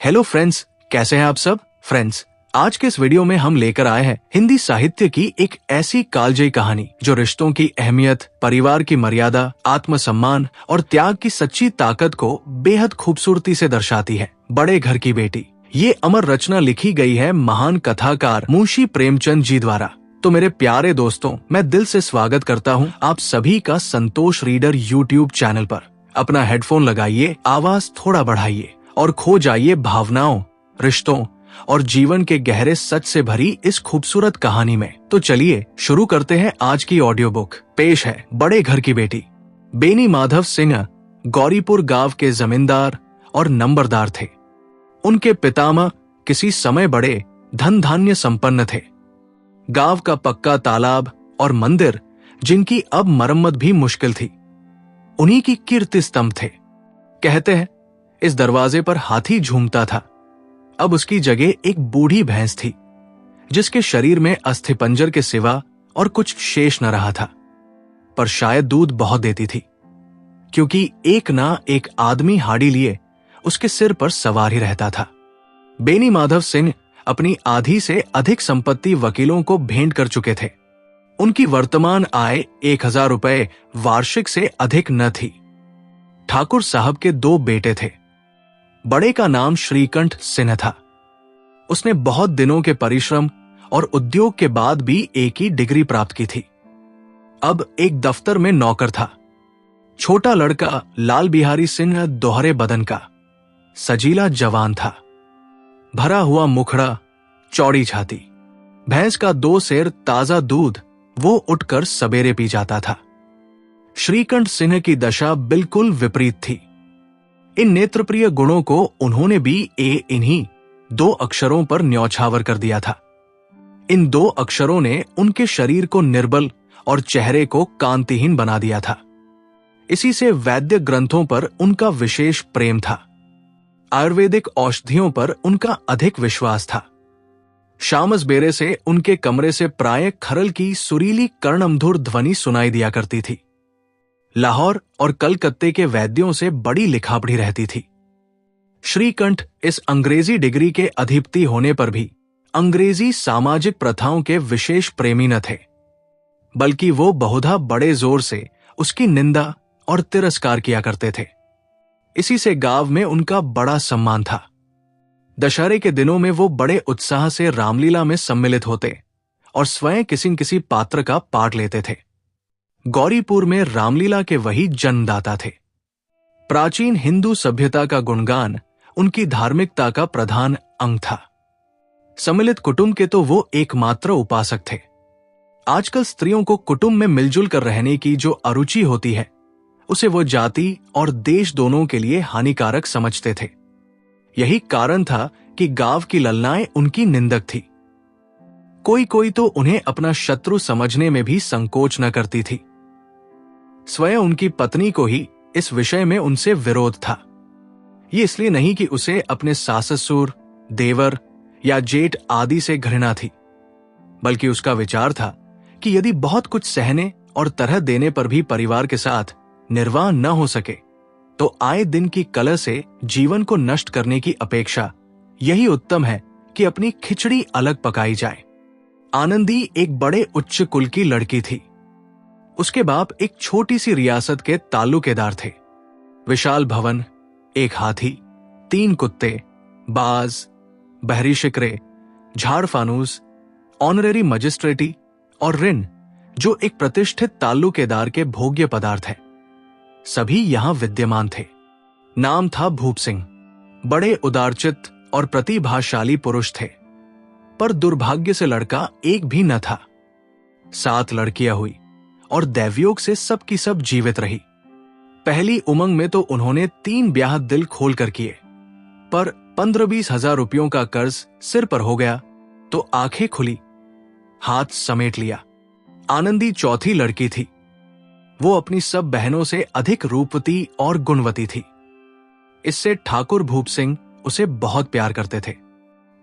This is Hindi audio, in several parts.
हेलो फ्रेंड्स, कैसे हैं आप सब। फ्रेंड्स, आज के इस वीडियो में हम लेकर आए हैं हिंदी साहित्य की एक ऐसी कालजयी कहानी जो रिश्तों की अहमियत, परिवार की मर्यादा, आत्मसम्मान और त्याग की सच्ची ताकत को बेहद खूबसूरती से दर्शाती है। बड़े घर की बेटी, ये अमर रचना लिखी गई है महान कथाकार मुंशी प्रेमचंद जी द्वारा। तो मेरे प्यारे दोस्तों, मैं दिल से स्वागत करता हूँ आप सभी का संतोष रीडर यूट्यूब चैनल पर। अपना हेडफोन लगाइए, आवाज थोड़ा बढ़ाइए और खो जाइए भावनाओं, रिश्तों और जीवन के गहरे सच से भरी इस खूबसूरत कहानी में। तो चलिए शुरू करते हैं आज की ऑडियो बुक। पेश है बड़े घर की बेटी। बेनी माधव सिंह गौरीपुर गांव के जमींदार और नंबरदार थे। उनके पितामह किसी समय बड़े धन धान्य संपन्न थे। गांव का पक्का तालाब और मंदिर, जिनकी अब मरम्मत भी मुश्किल थी, उन्हीं की कीर्ति स्तंभ थे। कहते हैं इस दरवाजे पर हाथी झूमता था। अब उसकी जगह एक बूढ़ी भैंस थी, जिसके शरीर में अस्थिपंजर के सिवा और कुछ शेष न रहा था, पर शायद दूध बहुत देती थी, क्योंकि एक ना एक आदमी हाड़ी लिए उसके सिर पर सवार ही रहता था। बेनी माधव सिंह अपनी आधी से अधिक संपत्ति वकीलों को भेंट कर चुके थे। उनकी वर्तमान आय 1000 रुपए वार्षिक से अधिक न थी। ठाकुर साहब के 2 बेटे थे। बड़े का नाम श्रीकंठ सिंह था। उसने बहुत दिनों के परिश्रम और उद्योग के बाद भी एक ही डिग्री प्राप्त की थी। अब एक दफ्तर में नौकर था। छोटा लड़का लाल बिहारी सिंह दोहरे बदन का सजीला जवान था। भरा हुआ मुखड़ा, चौड़ी छाती, भैंस का 2 सेर ताजा दूध वो उठकर सबेरे पी जाता था। श्रीकंठ सिंह की दशा बिल्कुल विपरीत थी। इन नेत्रप्रिय गुणों को उन्होंने भी इन्हीं 2 अक्षरों पर न्यौछावर कर दिया था। इन 2 अक्षरों ने उनके शरीर को निर्बल और चेहरे को कांतिहीन बना दिया था। इसी से वैद्य ग्रंथों पर उनका विशेष प्रेम था। आयुर्वेदिक औषधियों पर उनका अधिक विश्वास था। शाम सवेरे से उनके कमरे से प्रायः खरल की सुरीली कर्णमधुर ध्वनि सुनाई दिया करती थी। लाहौर और कलकत्ते के वैद्यों से बड़ी लिखापढ़ी रहती थी। श्रीकंठ इस अंग्रेजी डिग्री के अधिपति होने पर भी अंग्रेजी सामाजिक प्रथाओं के विशेष प्रेमी न थे, बल्कि वो बहुधा बड़े जोर से उसकी निंदा और तिरस्कार किया करते थे। इसी से गांव में उनका बड़ा सम्मान था। दशहरे के दिनों में वो बड़े उत्साह से रामलीला में सम्मिलित होते और स्वयं किसी किसी पात्र का पाठ लेते थे। गौरीपुर में रामलीला के वही जन्मदाता थे। प्राचीन हिंदू सभ्यता का गुणगान उनकी धार्मिकता का प्रधान अंग था। सम्मिलित कुटुंब के तो वो एकमात्र उपासक थे। आजकल स्त्रियों को कुटुंब में मिलजुल कर रहने की जो अरुचि होती है, उसे वो जाति और देश दोनों के लिए हानिकारक समझते थे। यही कारण था कि गांव की ललनाएं उनकी निंदक थी। कोई कोई तो उन्हें अपना शत्रु समझने में भी संकोच न करती थी। स्वयं उनकी पत्नी को ही इस विषय में उनसे विरोध था। ये इसलिए नहीं कि उसे अपने सास-ससुर, देवर या जेठ आदि से घृणा थी, बल्कि उसका विचार था कि यदि बहुत कुछ सहने और तरह देने पर भी परिवार के साथ निर्वाह न हो सके, तो आए दिन की कलह से जीवन को नष्ट करने की अपेक्षा यही उत्तम है कि अपनी खिचड़ी अलग पकाई जाए। आनंदी एक बड़े उच्च कुल की लड़की थी। उसके बाप एक छोटी सी रियासत के ताल्लुकेदार थे। विशाल भवन, एक हाथी, 3 कुत्ते, बाज, बहरी शिकरे, झाड़ फानूस, ऑनरेरी मजिस्ट्रेटी और ऋण, जो एक प्रतिष्ठित ताल्लुकेदार के भोग्य पदार्थ है, सभी यहां विद्यमान थे। नाम था भूप सिंह। बड़े उदारचित्त और प्रतिभाशाली पुरुष थे, पर दुर्भाग्य से लड़का एक भी न था। 7 लड़कियां हुई और दैवयोग से सबकी सब जीवित रही। पहली उमंग में तो उन्होंने 3 ब्याह दिल खोल कर किए, पर 15-20 हजार रुपयों का कर्ज सिर पर हो गया तो आंखें खुली, हाथ समेट लिया। आनंदी चौथी लड़की थी। वो अपनी सब बहनों से अधिक रूपवती और गुणवती थी। इससे ठाकुर भूप सिंह उसे बहुत प्यार करते थे।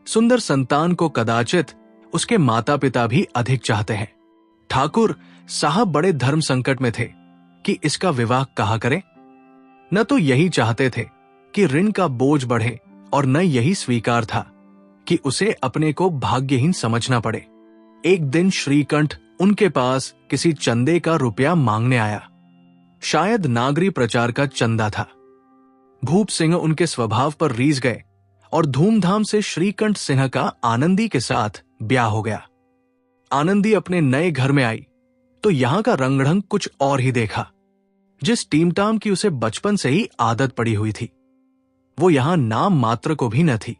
सुंदर संतान को कदाचित उसके माता पिता भी अधिक चाहते हैं। ठाकुर साहब बड़े धर्म संकट में थे कि इसका विवाह कहाँ करें। न तो यही चाहते थे कि ऋण का बोझ बढ़े और न यही स्वीकार था कि उसे अपने को भाग्यहीन समझना पड़े। एक दिन श्रीकंठ उनके पास किसी चंदे का रुपया मांगने आया। शायद नागरी प्रचार का चंदा था। भूप सिंह उनके स्वभाव पर रीझ गए और धूमधाम से श्रीकंठ सिंह का आनंदी के साथ ब्याह हो गया। आनंदी अपने नए घर में आई तो यहां का रंगढंग कुछ और ही देखा। जिस टीमटाम की उसे बचपन से ही आदत पड़ी हुई थी, वो यहां नाम मात्र को भी न थी।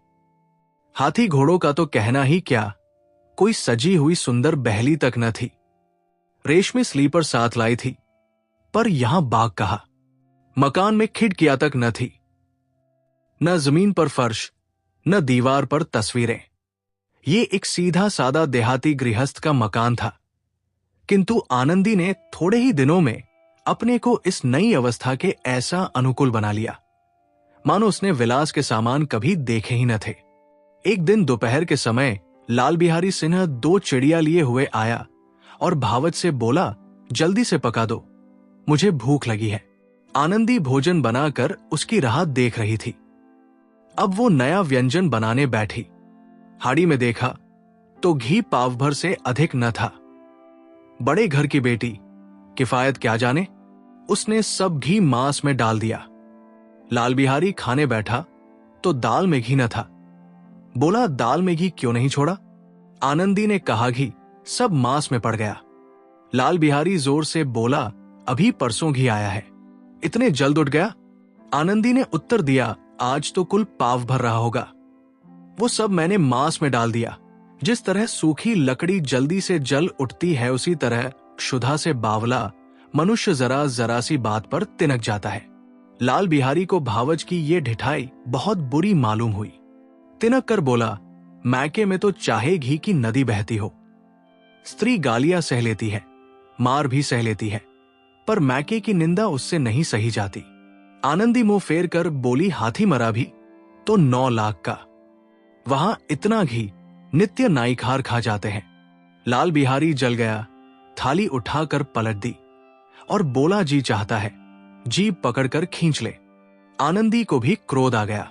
हाथी घोड़ों का तो कहना ही क्या, कोई सजी हुई सुंदर बहली तक न थी। रेशमी स्लीपर साथ लाई थी, पर यहां बाग कहा। मकान में खिड़कियां तक न थी, न जमीन पर फर्श, न दीवार पर तस्वीरें। ये एक सीधा सादा देहाती गृहस्थ का मकान था। किंतु आनंदी ने थोड़े ही दिनों में अपने को इस नई अवस्था के ऐसा अनुकूल बना लिया मानो उसने विलास के सामान कभी देखे ही न थे। एक दिन दोपहर के समय लाल बिहारी सिन्हा 2 चिड़िया लिए हुए आया और भावच से बोला, जल्दी से पका दो, मुझे भूख लगी है। आनंदी भोजन बनाकर उसकी राह देख रही थी। अब वो नया व्यंजन बनाने बैठी। हाड़ी में देखा तो घी पाव भर से अधिक न था। बड़े घर की बेटी किफायत क्या जाने, उसने सब घी मांस में डाल दिया। लाल बिहारी खाने बैठा तो दाल में घी न था। बोला, दाल में घी क्यों नहीं छोड़ा? आनंदी ने कहा, घी सब मांस में पड़ गया। लाल बिहारी जोर से बोला, अभी परसों घी आया है, इतने जल्द उठ गया? आनंदी ने उत्तर दिया, आज तो कुल पाव भर रहा होगा। वो सब मैंने मांस में डाल दिया। जिस तरह सूखी लकड़ी जल्दी से जल उठती है, उसी तरह क्षुधा से बावला मनुष्य जरा सी बात पर तिनक जाता है। लाल बिहारी को भावच की ये ढिठाई बहुत बुरी मालूम हुई। तिनक कर बोला, मैके में तो चाहे घी की नदी बहती हो। स्त्री गालियां सह लेती है, मार भी सह लेती है, पर मैके की निंदा उससे नहीं सही जाती। आनंदी मुंह फेर कर बोली, हाथी मरा भी तो 9 लाख का, वहां इतना घी नित्य नाईखार खा जाते हैं। लाल बिहारी जल गया, थाली उठाकर पलट दी और बोला, जी चाहता है जीभ पकड़कर खींच ले। आनंदी को भी क्रोध आ गया,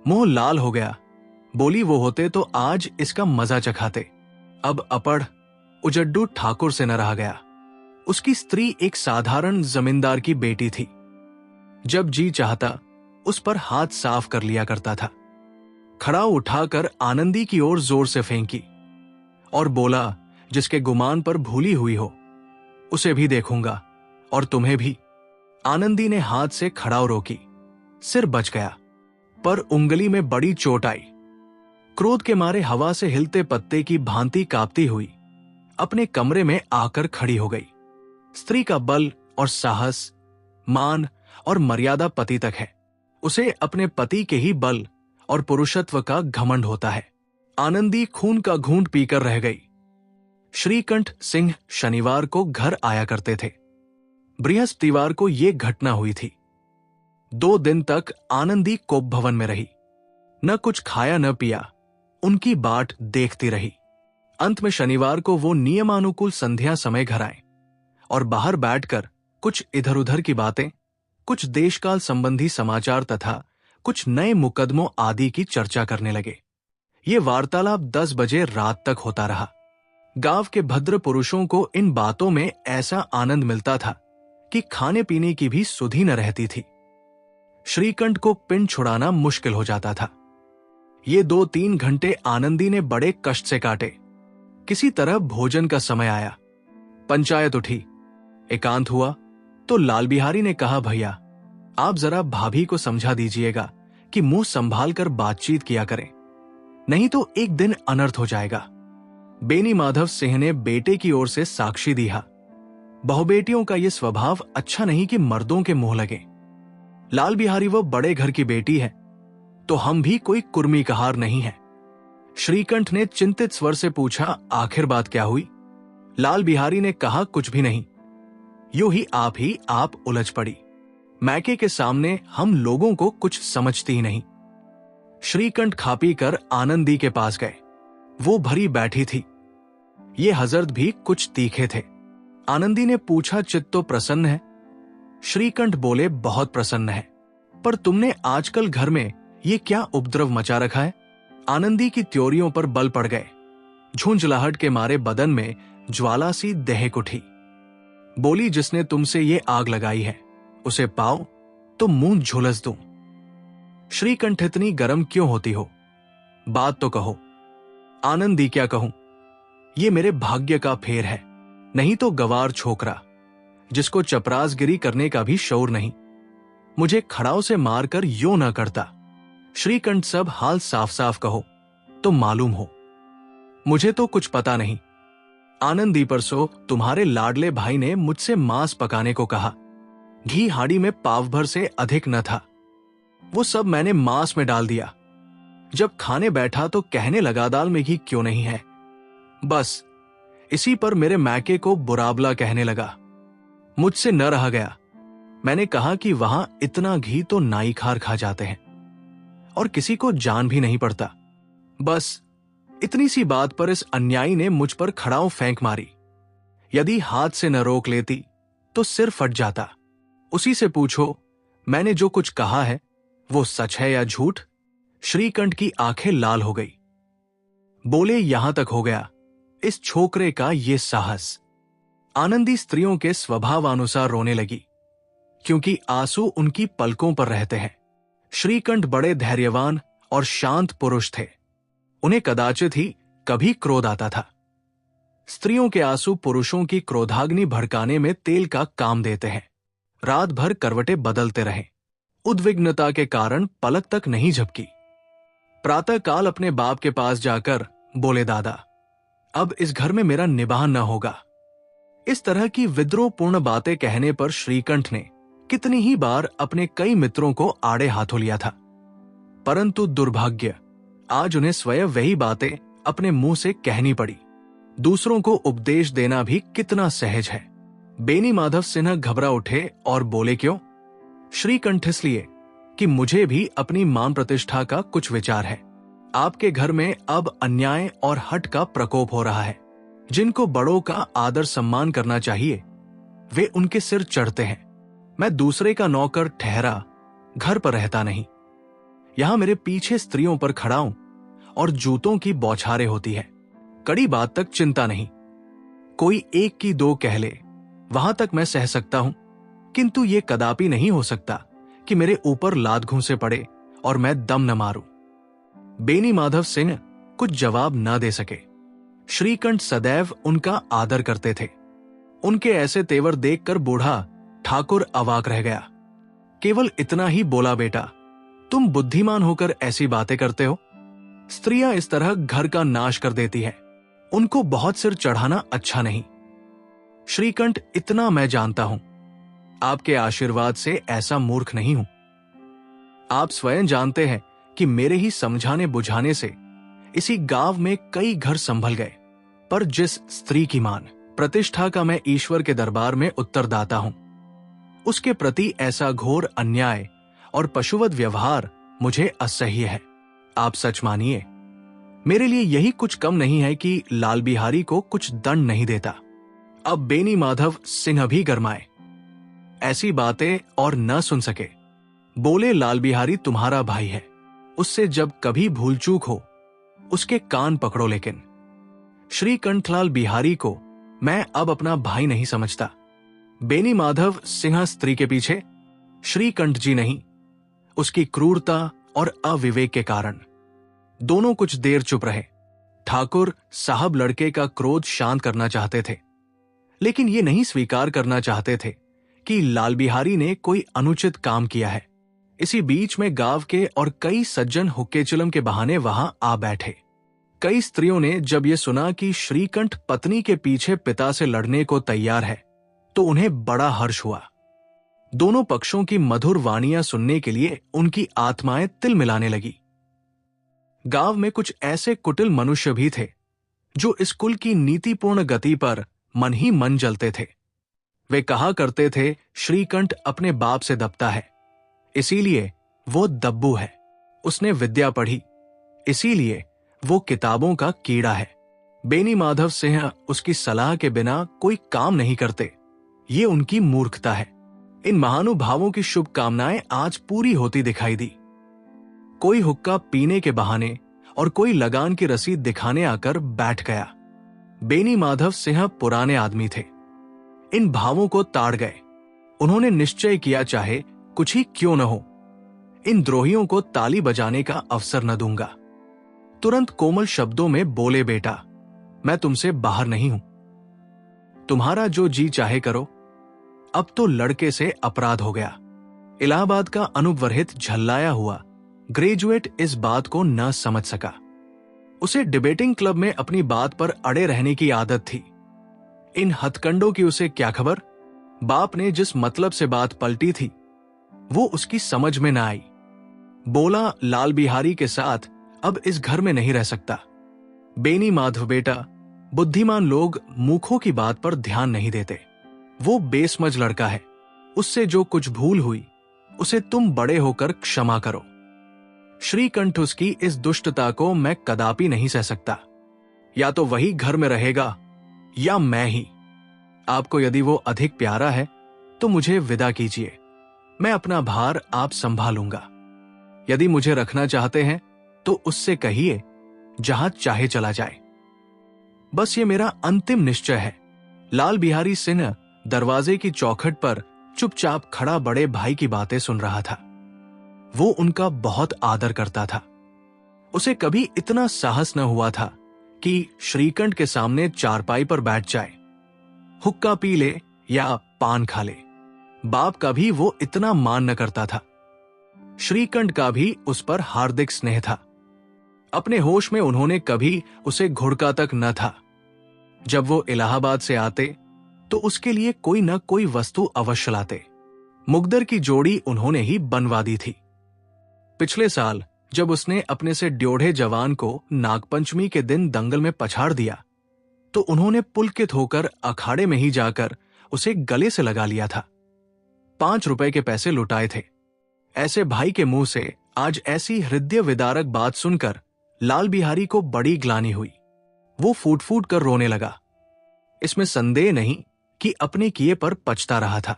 मुंह लाल हो गया। बोली, वो होते तो आज इसका मजा चखाते। अब अपड़ उजड्डू ठाकुर से न रहा गया। उसकी स्त्री एक साधारण जमींदार की बेटी थी। जब जी चाहता उस पर हाथ साफ कर लिया करता था। खड़ा उठाकर आनंदी की ओर जोर से फेंकी और बोला, जिसके गुमान पर भूली हुई हो उसे भी देखूंगा और तुम्हें भी। आनंदी ने हाथ से खड़ाव रोकी, सिर बच गया, पर उंगली में बड़ी चोट आई। क्रोध के मारे हवा से हिलते पत्ते की भांति कांपती हुई अपने कमरे में आकर खड़ी हो गई। स्त्री का बल और साहस, मान और मर्यादा पति तक है। उसे अपने पति के ही बल और पुरुषत्व का घमंड होता है। आनंदी खून का घूंट पीकर रह गई। श्रीकंठ सिंह शनिवार को घर आया करते थे। बृहस्पतिवार को यह घटना हुई थी। 2 दिन तक आनंदी कोप भवन में रही, न कुछ खाया न पिया, उनकी बाट देखती रही। अंत में शनिवार को वो नियमानुकूल संध्या समय घर आए और बाहर बैठकर कुछ इधर उधर की बातें, कुछ देशकाल संबंधी समाचार तथा कुछ नए मुकदमों आदि की चर्चा करने लगे। ये वार्तालाप 10 बजे रात तक होता रहा। गांव के भद्र पुरुषों को इन बातों में ऐसा आनंद मिलता था कि खाने पीने की भी सुधि न रहती थी। श्रीकंठ को पिंड छुड़ाना मुश्किल हो जाता था। ये 2-3 घंटे आनंदी ने बड़े कष्ट से काटे। किसी तरह भोजन का समय आया, पंचायत उठी, एकांत हुआ तो लाल बिहारी ने कहा, भैया आप जरा भाभी को समझा दीजिएगा कि मुंह संभाल कर बातचीत किया करें, नहीं तो एक दिन अनर्थ हो जाएगा। बेनी माधव सिंह ने बेटे की ओर से साक्षी दिया। बहुबेटियों का यह स्वभाव अच्छा नहीं कि मर्दों के मुंह लगे। लाल बिहारी वो बड़े घर की बेटी है तो हम भी कोई कुर्मी कहार नहीं है। श्रीकंठ ने चिंतित स्वर से पूछा, आखिर बात क्या हुई? लाल बिहारी ने कहा, कुछ भी नहीं, यूं ही आप उलझ पड़ी। मैके के सामने हम लोगों को कुछ समझती ही नहीं। श्रीकंठ खा पी कर आनंदी के पास गए। वो भरी बैठी थी। ये हजरत भी कुछ तीखे थे। आनंदी ने पूछा, चित्त तो प्रसन्न है? श्रीकंठ बोले, बहुत प्रसन्न है, पर तुमने आजकल घर में ये क्या उपद्रव मचा रखा है? आनंदी की त्योरियों पर बल पड़ गए। झुंझलाहट के मारे बदन में ज्वाला सी दहक उठी। बोली, जिसने तुमसे ये आग लगाई है उसे पाओ तो मुंह झुलस दूं। श्रीकंठ, इतनी गर्म क्यों होती हो? बात तो कहो। आनंदी, क्या कहूं? ये मेरे भाग्य का फेर है, नहीं तो गवार छोकरा जिसको चपरासगिरी करने का भी शौर नहीं, मुझे खड़ाव से मारकर यो न करता। श्रीकंठ, सब हाल साफ साफ कहो तो मालूम हो। मुझे तो कुछ पता नहीं। आनंदी, परसों तुम्हारे लाडले भाई ने मुझसे मांस पकाने को कहा। घी हाड़ी में पाव भर से अधिक न था, वो सब मैंने मांस में डाल दिया। जब खाने बैठा तो कहने लगा, दाल में घी क्यों नहीं है? बस इसी पर मेरे मैके को बुराबला कहने लगा। मुझसे न रहा गया। मैंने कहा कि वहां इतना घी तो नाई खार खा जाते हैं और किसी को जान भी नहीं पड़ता। बस इतनी सी बात पर इस अन्यायी ने मुझ पर खड़ाऊ फेंक मारी। यदि हाथ से न रोक लेती तो सिर फट जाता। उसी से पूछो, मैंने जो कुछ कहा है वो सच है या झूठ? श्रीकंठ की आंखें लाल हो गई। बोले, यहां तक हो गया इस छोकरे का ये साहस। आनंदी स्त्रियों के स्वभावानुसार रोने लगी, क्योंकि आंसू उनकी पलकों पर रहते हैं। श्रीकंठ बड़े धैर्यवान और शांत पुरुष थे। उन्हें कदाचित ही कभी क्रोध आता था। स्त्रियों के आंसू पुरुषों की क्रोधाग्नि भड़काने में तेल का काम देते हैं। रात भर करवटें बदलते रहे। उद्विग्नता के कारण पलक तक नहीं झपकी। प्रातःकाल अपने बाप के पास जाकर बोले, दादा, अब इस घर में मेरा निबाह न होगा। इस तरह की विद्रोहपूर्ण बातें कहने पर श्रीकंठ ने कितनी ही बार अपने कई मित्रों को आड़े हाथों लिया था, परंतु दुर्भाग्य, आज उन्हें स्वयं वही बातें अपने मुंह से कहनी पड़ी। दूसरों को उपदेश देना भी कितना सहज है। बेनी माधव सिन्हा घबरा उठे और बोले, क्यों? श्रीकंठ, इसलिए कि मुझे भी अपनी मान प्रतिष्ठा का कुछ विचार है। आपके घर में अब अन्याय और हठ का प्रकोप हो रहा है। जिनको बड़ों का आदर सम्मान करना चाहिए वे उनके सिर चढ़ते हैं। मैं दूसरे का नौकर ठहरा घर पर रहता नहीं। यहां मेरे पीछे स्त्रियों पर खड़ा हूं और जूतों की बौछारें होती है। कड़ी बात तक चिंता नहीं, कोई एक की दो कह ले, वहां तक मैं सह सकता हूं, किंतु ये कदापि नहीं हो सकता कि मेरे ऊपर लात घूंसे पड़े और मैं दम न मारूं। बेनी माधव सिंह कुछ जवाब न दे सके। श्रीकंठ सदैव उनका आदर करते थे। उनके ऐसे तेवर देखकर बूढ़ा ठाकुर अवाक रह गया। केवल इतना ही बोला, बेटा, तुम बुद्धिमान होकर ऐसी बातें करते हो? स्त्रियां इस तरह घर का नाश कर देती हैं। उनको बहुत सिर चढ़ाना अच्छा नहीं। श्रीकंठ, इतना मैं जानता हूं, आपके आशीर्वाद से ऐसा मूर्ख नहीं हूं। आप स्वयं जानते हैं कि मेरे ही समझाने बुझाने से इसी गांव में कई घर संभल गए, पर जिस स्त्री की मान प्रतिष्ठा का मैं ईश्वर के दरबार में उत्तरदाता हूं, उसके प्रति ऐसा घोर अन्याय और पशुवत व्यवहार मुझे असह्य है। आप सच मानिए, मेरे लिए यही कुछ कम नहीं है कि लाल बिहारी को कुछ दंड नहीं देता। अब बेनी माधव सिंह भी गरमाए, ऐसी बातें और न सुन सके। बोले, लाल बिहारी तुम्हारा भाई है, उससे जब कभी भूल चूक हो उसके कान पकड़ो। लेकिन श्रीकंठलाल बिहारी को मैं अब अपना भाई नहीं समझता। बेनी माधव सिंह स्त्री के पीछे, श्रीकंठ जी नहीं, उसकी क्रूरता और अविवेक के कारण। दोनों कुछ देर चुप रहे। ठाकुर साहब लड़के का क्रोध शांत करना चाहते थे, लेकिन ये नहीं स्वीकार करना चाहते थे कि लाल बिहारी ने कोई अनुचित काम किया है। इसी बीच में गांव के और कई सज्जन हुक्के चिलम के बहाने वहां आ बैठे। कई स्त्रियों ने जब ये सुना कि श्रीकंठ पत्नी के पीछे पिता से लड़ने को तैयार है तो उन्हें बड़ा हर्ष हुआ। दोनों पक्षों की मधुर वाणियां सुनने के लिए उनकी आत्माएं तिल मिलाने लगी। गांव में कुछ ऐसे कुटिल मनुष्य भी थे जो इस कुल की नीतिपूर्ण गति पर मन ही मन जलते थे। वे कहा करते थे, श्रीकंठ अपने बाप से दबता है, इसीलिए वो दब्बू है। उसने विद्या पढ़ी, इसीलिए वो किताबों का कीड़ा है। बेनी माधव सिंह उसकी सलाह के बिना कोई काम नहीं करते, ये उनकी मूर्खता है। इन महानुभावों की शुभकामनाएं आज पूरी होती दिखाई दी। कोई हुक्का पीने के बहाने और कोई लगान की रसीद दिखाने आकर बैठ गया। बेनी माधव सिंह पुराने आदमी थे। इन भावों को ताड़ गए। उन्होंने निश्चय किया, चाहे कुछ ही क्यों न हो, इन द्रोहियों को ताली बजाने का अवसर न दूंगा। तुरंत कोमल शब्दों में बोले, बेटा, मैं तुमसे बाहर नहीं हूं, तुम्हारा जो जी चाहे करो। अब तो लड़के से अपराध हो गया। इलाहाबाद का अनुपवर्हित झल्लाया हुआ ग्रेजुएट इस बात को न समझ सका। उसे डिबेटिंग क्लब में अपनी बात पर अड़े रहने की आदत थी। इन हथकंडों की उसे क्या खबर। बाप ने जिस मतलब से बात पलटी थी वो उसकी समझ में न आई। बोला, लाल बिहारी के साथ अब इस घर में नहीं रह सकता। बेनी माधव बेटा, बुद्धिमान लोग मूखों की बात पर ध्यान नहीं देते। वो बेसमझ लड़का है। उससे जो कुछ भूल हुई उसे तुम बड़े होकर क्षमा करो। श्रीकंठ उसकी इस दुष्टता को मैं कदापि नहीं सह सकता। या तो वही घर में रहेगा या मैं ही। आपको यदि वो अधिक प्यारा है तो मुझे विदा कीजिए। मैं अपना भार आप संभालूंगा। यदि मुझे रखना चाहते हैं तो उससे कहिए जहां चाहे चला जाए। बस ये मेरा अंतिम निश्चय है। लाल बिहारी सिंह दरवाजे की चौखट पर चुपचाप खड़ा बड़े भाई की बातें सुन रहा था। वो उनका बहुत आदर करता था। उसे कभी इतना साहस न हुआ था कि श्रीकंठ के सामने चारपाई पर बैठ जाए, हुक्का पी ले या पान खा ले। बाप का भी वो इतना मान न करता था। श्रीकंठ का भी उस पर हार्दिक स्नेह था। अपने होश में उन्होंने कभी उसे घुड़का तक न था। जब वो इलाहाबाद से आते तो उसके लिए कोई न कोई वस्तु अवश्य लाते। मुकद्दर की जोड़ी उन्होंने ही बनवा दी थी। पिछले साल जब उसने अपने से ड्योढ़े जवान को नागपंचमी के दिन दंगल में पछाड़ दिया तो उन्होंने पुलकित होकर अखाड़े में ही जाकर उसे गले से लगा लिया था। 5 रुपए के पैसे लुटाए थे। ऐसे भाई के मुंह से आज ऐसी हृदय विदारक बात सुनकर लाल बिहारी को बड़ी ग्लानि हुई। वो फूट फूट कर रोने लगा। इसमें संदेह नहीं कि अपने किए पर पछता रहा था।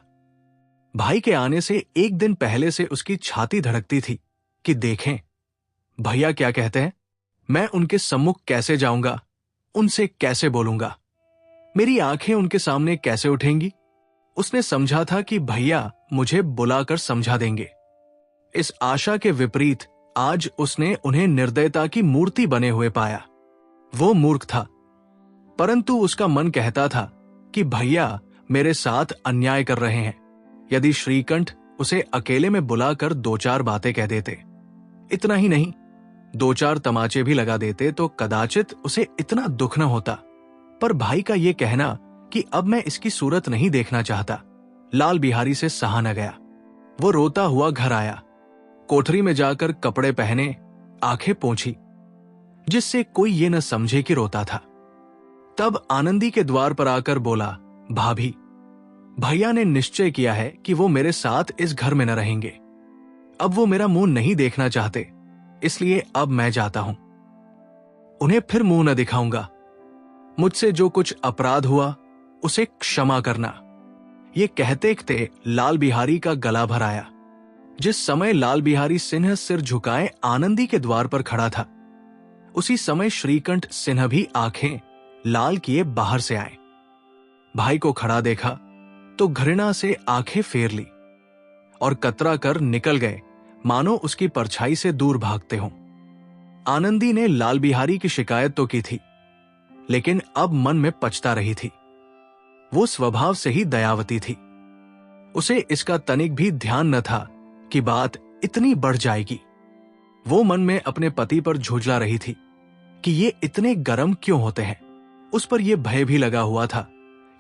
भाई के आने से एक दिन पहले से उसकी छाती धड़कती थी कि देखें भैया क्या कहते हैं, मैं उनके सम्मुख कैसे जाऊंगा, उनसे कैसे बोलूंगा, मेरी आंखें उनके सामने कैसे उठेंगी। उसने समझा था कि भैया मुझे बुलाकर समझा देंगे। इस आशा के विपरीत आज उसने उन्हें निर्दयता की मूर्ति बने हुए पाया। वो मूर्ख था, परंतु उसका मन कहता था कि भैया मेरे साथ अन्याय कर रहे हैं। यदि श्रीकंठ उसे अकेले में बुलाकर 2-4 बातें कह देते, इतना ही नहीं 2-4 तमाचे भी लगा देते तो कदाचित उसे इतना दुख न होता। पर भाई का ये कहना कि अब मैं इसकी सूरत नहीं देखना चाहता, लाल बिहारी से सहा न गया। वो रोता हुआ घर आया। कोठरी में जाकर कपड़े पहने, आंखें पोंछी, जिससे कोई ये न समझे कि रोता था। तब आनंदी के द्वार पर आकर बोला, भाभी, भैया ने निश्चय किया है कि वो मेरे साथ इस घर में न रहेंगे। अब वो मेरा मुंह नहीं देखना चाहते, इसलिए अब मैं जाता हूं। उन्हें फिर मुंह न दिखाऊंगा। मुझसे जो कुछ अपराध हुआ उसे क्षमा करना। ये कहते कहते लाल बिहारी का गला भर आया। जिस समय लाल बिहारी सिंह सिर झुकाए आनंदी के द्वार पर खड़ा था, उसी समय श्रीकंठ सिन्हा भी आंखें लाल किए बाहर से आए। भाई को खड़ा देखा तो घृणा से आंखें फेर ली और कतरा कर निकल गए, मानो उसकी परछाई से दूर भागते हों। आनंदी ने लाल बिहारी की शिकायत तो की थी, लेकिन अब मन में पछता रही थी। वो स्वभाव से ही दयावती थी। उसे इसका तनिक भी ध्यान न था कि बात इतनी बढ़ जाएगी। वो मन में अपने पति पर झुंझला रही थी कि ये इतने गर्म क्यों होते हैं। उस पर यह भय भी लगा हुआ था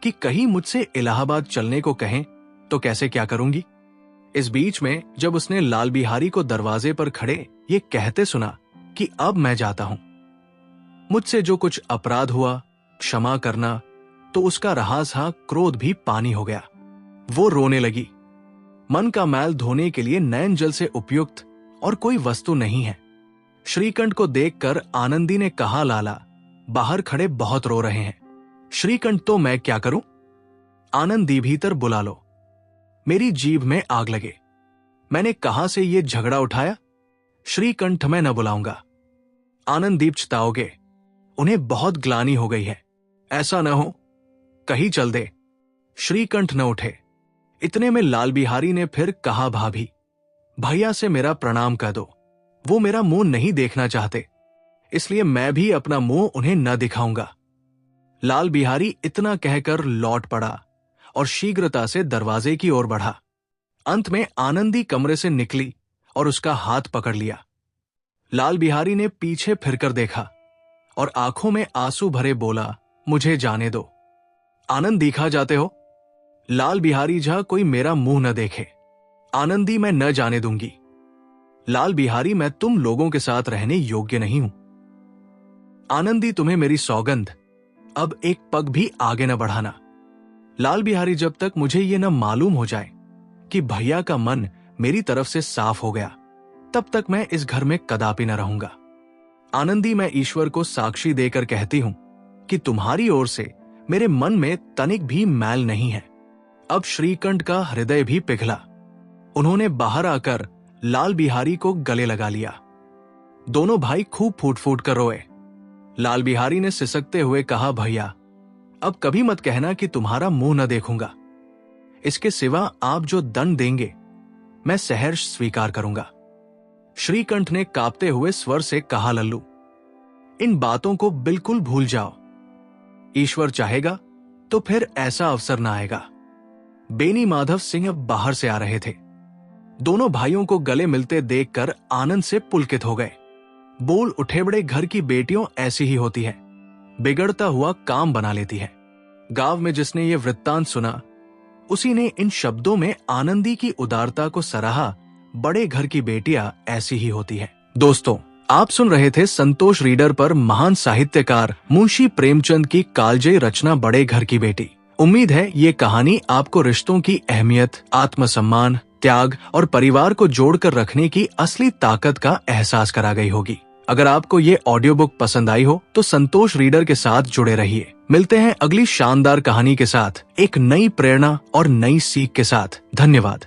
कि कहीं मुझसे इलाहाबाद चलने को कहें तो कैसे क्या करूंगी। इस बीच में जब उसने लाल बिहारी को दरवाजे पर खड़े ये कहते सुना कि अब मैं जाता हूं, मुझसे जो कुछ अपराध हुआ क्षमा करना, तो उसका रहा सा क्रोध भी पानी हो गया। वो रोने लगी। मन का मैल धोने के लिए नयन जल से उपयुक्त और कोई वस्तु नहीं है। श्रीकंठ को देखकर आनंदी ने कहा, लाला बाहर खड़े बहुत रो रहे हैं। श्रीकंठ, तो मैं क्या करूं? आनंदी, भीतर बुला लो। मेरी जीभ में आग लगे। मैंने कहां से ये झगड़ा उठाया? श्रीकंठ मैं न बुलाऊंगा। आनंददीप चिताओगे, उन्हें बहुत ग्लानि हो गई है। ऐसा न हो कहीं चल दे। श्रीकंठ न उठे। इतने में लाल बिहारी ने फिर कहा, भाभी भैया से मेरा प्रणाम कर दो, वो मेरा मुंह नहीं देखना चाहते, इसलिए मैं भी अपना मुंह उन्हें न दिखाऊंगा। लाल बिहारी इतना कहकर लौट पड़ा और शीघ्रता से दरवाजे की ओर बढ़ा। अंत में आनंदी कमरे से निकली और उसका हाथ पकड़ लिया। लाल बिहारी ने पीछे फिरकर देखा और आंखों में आंसू भरे बोला, मुझे जाने दो। आनंद दिखा जाते हो। लाल बिहारी झा कोई मेरा मुंह न देखे। आनंदी मैं न जाने दूंगी। लाल बिहारी मैं तुम लोगों के साथ रहने योग्य नहीं हूं। आनंदी तुम्हें मेरी सौगंध, अब एक पग भी आगे न बढ़ाना। लाल बिहारी जब तक मुझे ये न मालूम हो जाए कि भैया का मन मेरी तरफ से साफ हो गया, तब तक मैं इस घर में कदापि न रहूंगा। आनंदी मैं ईश्वर को साक्षी देकर कहती हूं कि तुम्हारी ओर से मेरे मन में तनिक भी मैल नहीं है। अब श्रीकंठ का हृदय भी पिघला। उन्होंने बाहर आकर लाल बिहारी को गले लगा लिया। दोनों भाई खूब फूट फूट कर रोए। लाल बिहारी ने सिसकते हुए कहा, भैया अब कभी मत कहना कि तुम्हारा मुंह न देखूंगा। इसके सिवा आप जो दंड देंगे मैं सहर्ष स्वीकार करूंगा। श्रीकंठ ने कांपते हुए स्वर से कहा, लल्लू इन बातों को बिल्कुल भूल जाओ। ईश्वर चाहेगा तो फिर ऐसा अवसर न आएगा। बेनी माधव सिंह अब बाहर से आ रहे थे। दोनों भाइयों को गले मिलते देखकर आनंद से पुलकित हो गए। बोल उठे, बड़े घर की बेटियों ऐसी ही होती है, बिगड़ता हुआ काम बना लेती है। गांव में जिसने ये वृत्तांत सुना, उसी ने इन शब्दों में आनंदी की उदारता को सराहा। बड़े घर की बेटियां ऐसी ही होती है। दोस्तों, आप सुन रहे थे संतोष रीडर पर महान साहित्यकार मुंशी प्रेमचंद की कालजयी रचना बड़े घर की बेटी। उम्मीद है ये कहानी आपको रिश्तों की अहमियत, आत्मसम्मान, त्याग और परिवार को जोड़कर रखने की असली ताकत का एहसास करा गई होगी। अगर आपको ये ऑडियो बुक पसंद आई हो तो संतोष रीडर के साथ जुड़े रहिए। मिलते हैं अगली शानदार कहानी के साथ, एक नई प्रेरणा और नई सीख के साथ। धन्यवाद।